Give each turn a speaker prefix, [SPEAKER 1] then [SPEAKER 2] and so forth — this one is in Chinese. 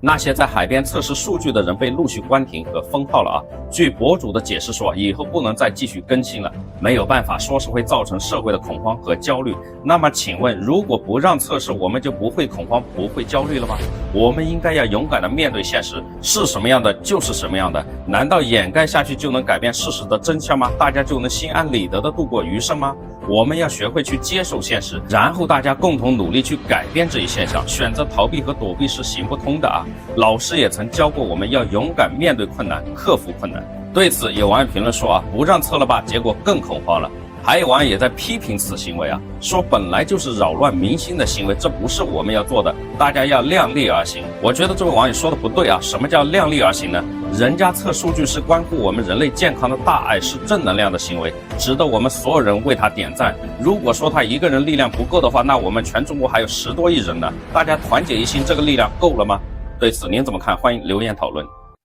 [SPEAKER 1] 那些在海边测试数据的人被陆续关停和封号了啊。据博主的解释说，以后不能再继续更新了，没有办法，说是会造成社会的恐慌和焦虑。那么请问，如果不让测试，我们就不会恐慌，不会焦虑了吗？我们应该要勇敢地面对现实，是什么样的就是什么样的。难道掩盖下去就能改变事实的真相吗？大家就能心安理得地度过余生吗？我们要学会去接受现实，然后大家共同努力去改变这一现象。选择逃避和躲避是行不通的啊！老师也曾教过我们要勇敢面对困难，克服困难。对此，有网友评论说啊，不让测了吧，结果更恐慌了。还有网友也在批评此行为啊，说本来就是扰乱民心的行为，这不是我们要做的，大家要量力而行。我觉得这位网友说的不对啊，什么叫量力而行呢？人家测数据是关乎我们人类健康的大爱，是正能量的行为，值得我们所有人为他点赞。如果说他一个人力量不够的话，那我们全中国还有10多亿人呢，大家团结一心，这个力量够了吗？对此您怎么看？欢迎留言讨论。